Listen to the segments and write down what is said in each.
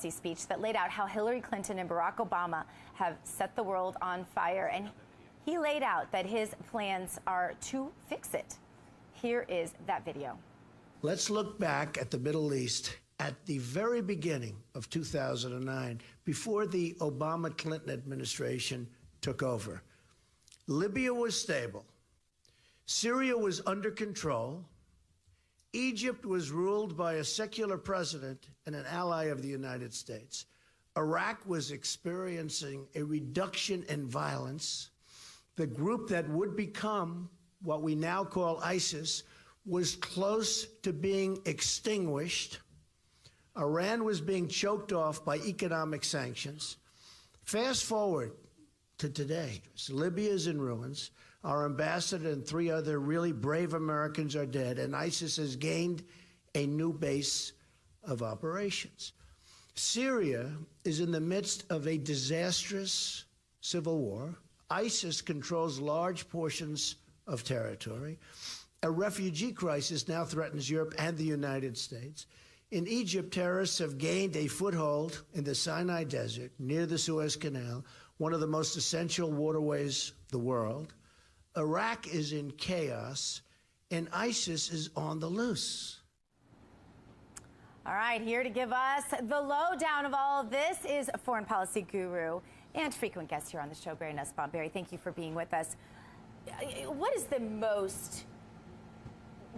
policy speech that laid out how Hillary Clinton and Barack Obama have set the world on fire. And he laid out that his plans are to fix it. Here is that video. Let's look back at the Middle East at the very beginning of 2009, before the Obama-Clinton administration took over. Libya was stable. Syria was under control. Egypt was ruled by a secular president and an ally of the United States. Iraq was experiencing a reduction in violence. The group that would become what we now call ISIS was close to being extinguished. Iran was being choked off by economic sanctions. Fast forward to today. So Libya is in ruins. Our ambassador and 3 other really brave Americans are dead, and ISIS has gained a new base of operations. Syria is in the midst of a disastrous civil war. ISIS controls large portions of territory. A refugee crisis now threatens Europe and the United States. In Egypt, terrorists have gained a foothold in the Sinai Desert near the Suez Canal, one of the most essential waterways in the world. Iraq is in chaos, and ISIS is on the loose. All right, here to give us the lowdown of all of this is a foreign policy guru and frequent guest here on the show, Barry Nussbaum. Barry, thank you for being with us. What is the most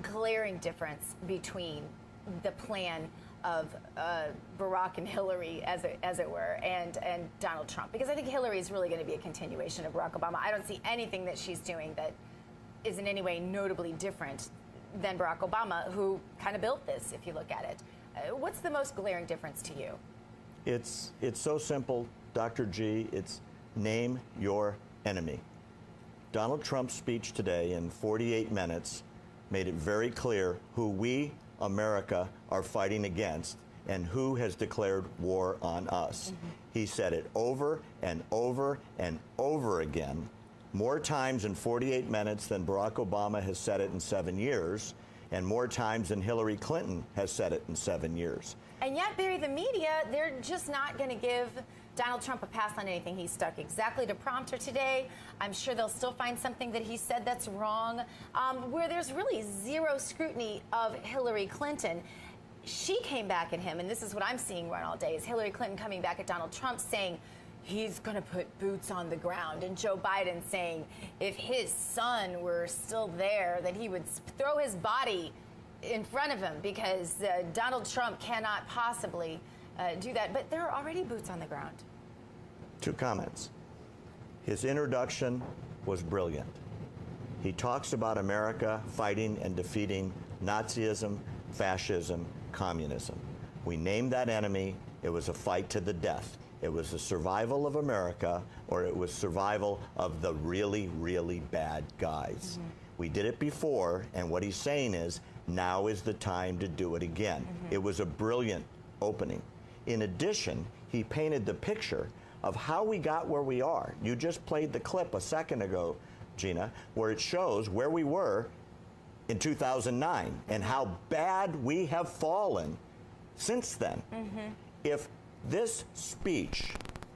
glaring difference between the plan of Barack and Hillary, as it were, and Donald Trump? Because I think Hillary is really going to be a continuation of Barack Obama. I don't see anything that she's doing that is in any way notably different than Barack Obama, who kind of built this, if you look at it. What's the most glaring difference to you? It's so simple, Dr. G. It's name your enemy. Donald Trump's speech today in 48 minutes made it very clear who we, America, are fighting against and who has declared war on us. He said it over and over and over again, more times in 48 minutes than Barack Obama has said it in 7 years, and more times than Hillary Clinton has said it in 7 years. And yet, Barry, the media, they're just not going to give Donald Trump a pass on anything. He stuck exactly to prompter today. I'm sure they'll still find something that he said that's wrong. Where there's really zero scrutiny of Hillary Clinton. She came back at him, and this is what I'm seeing run all day, is Hillary Clinton coming back at Donald Trump saying he's going to put boots on the ground, and Joe Biden saying if his son were still there, that he would throw his body in front of him because Donald Trump cannot possibly do that. But there are already boots on the ground. 2 comments. His introduction was brilliant. He talks about America fighting and defeating Nazism, fascism, communism. We named that enemy. It was a fight to the death. It was the survival of America, or it was survival of the really, really bad guys. We did it before, and what he's saying is, now is the time to do it again. It was a brilliant opening. In addition, he painted the picture of how we got where we are. You just played the clip a second ago, Gina, where it shows where we were in 2009 and how bad we have fallen since then. If this speech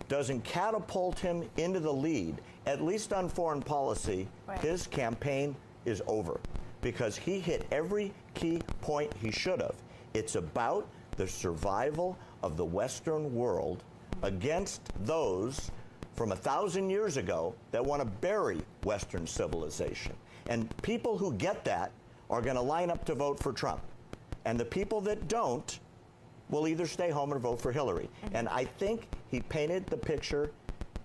doesn't catapult him into the lead, at least on foreign policy, his campaign is over, because he hit every key point he should have. It's about the survival of the Western world against those from 1,000 years ago that want to bury Western civilization. And people who get that are going to line up to vote for Trump. And the people that don't will either stay home or vote for Hillary. And I think he painted the picture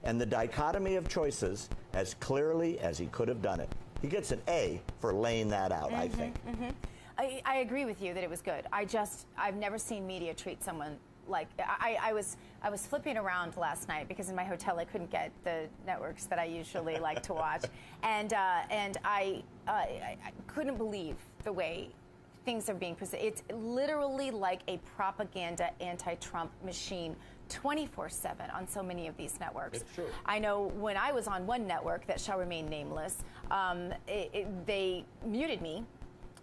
and the dichotomy of choices as clearly as he could have done it. He gets an A for laying that out, I think. I agree with you that it was good. I've never seen media treat someone like, I was flipping around last night because in my hotel I couldn't get the networks that I usually like to watch, and I couldn't believe the way things are being presented. It's literally like a propaganda anti-Trump machine 24/7 on so many of these networks. It's true. I know when I was on one network that shall remain nameless, they muted me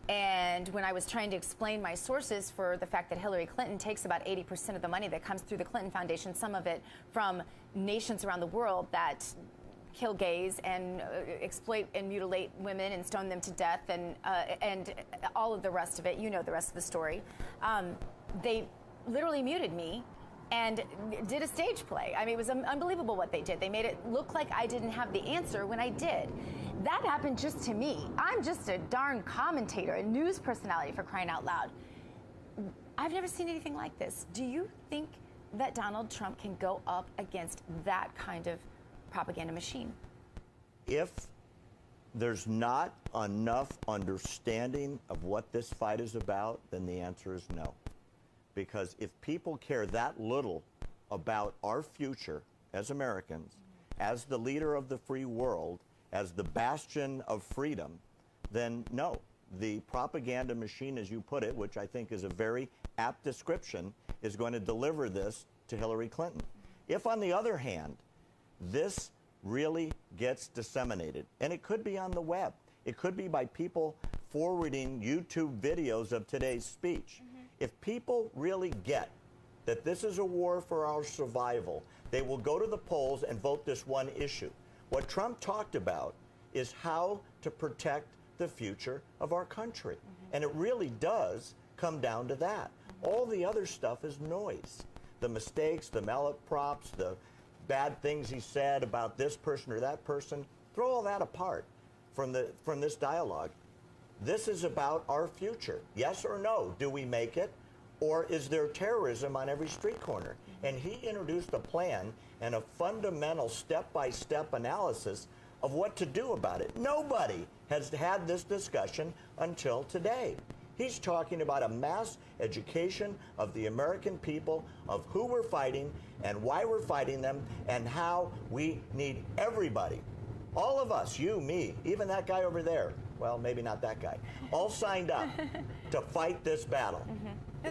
And when I was trying to explain my sources for the fact that Hillary Clinton takes about 80% of the money that comes through the Clinton Foundation, some of it from nations around the world that kill gays and exploit and mutilate women and stone them to death and all of the rest of it, you know the rest of the story, they literally muted me and did a stage play. I mean, it was unbelievable what they did. They made it look like I didn't have the answer when I did. That happened just to me. I'm just a darn commentator, a news personality, for crying out loud. I've never seen anything like this. Do you think that Donald Trump can go up against that kind of propaganda machine? If there's not enough understanding of what this fight is about, then the answer is no. Because if people care that little about our future as Americans, as the leader of the free world, as the bastion of freedom, then no. The propaganda machine, as you put it, which I think is a very apt description, is going to deliver this to Hillary Clinton. If, on the other hand, this really gets disseminated, and it could be on the web, it could be by people forwarding YouTube videos of today's speech. If people really get that this is a war for our survival, they will go to the polls and vote this one issue. What Trump talked about is how to protect the future of our country. And it really does come down to that. All the other stuff is noise. The mistakes, the malaprops, the bad things he said about this person or that person, throw all that apart from this dialogue. This is about our future. Yes or no? Do we make it? Or is there terrorism on every street corner? And he introduced a plan and a fundamental step-by-step analysis of what to do about it. Nobody has had this discussion until today. He's talking about a mass education of the American people of who we're fighting and why we're fighting them and how we need everybody. All of us, you, me, even that guy over there, well, maybe not that guy, all signed up to fight this battle.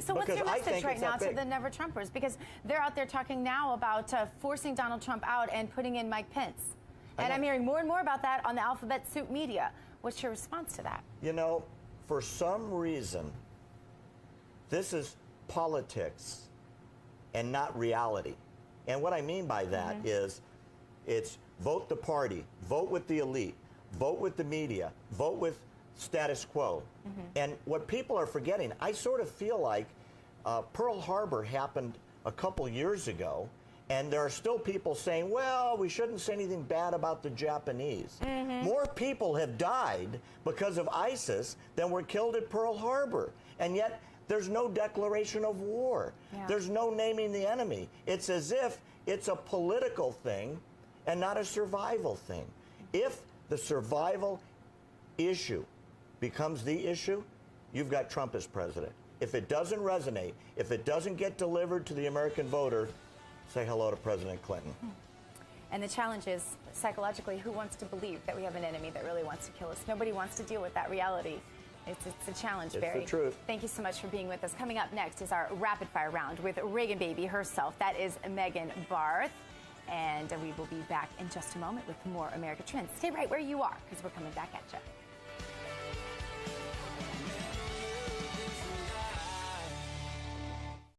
So what's your message right now to the Never Trumpers? Because they're out there talking now about forcing Donald Trump out and putting in Mike Pence. And I'm hearing more and more about that on the alphabet soup media. What's your response to that? You know, for some reason, this is politics and not reality. And what I mean by that is it's vote the party, vote with the elite, vote with the media, vote with status quo. And what people are forgetting, I sort of feel like Pearl Harbor happened a couple years ago, and there are still people saying, well, we shouldn't say anything bad about the Japanese. More people have died because of ISIS than were killed at Pearl Harbor. And yet, there's no declaration of war. There's no naming the enemy. It's as if it's a political thing and not a survival thing. If the survival issue becomes the issue, you've got Trump as president. If it doesn't resonate, if it doesn't get delivered to the American voter, say hello to President Clinton. And the challenge is, psychologically, who wants to believe that we have an enemy that really wants to kill us? Nobody wants to deal with that reality. It's a challenge, Barry. It's the truth. Thank you so much for being with us. Coming up next is our rapid fire round with Reagan Baby herself. That is Megan Barth. And we will be back in just a moment with more America Trends. Stay right where you are, because we're coming back at you.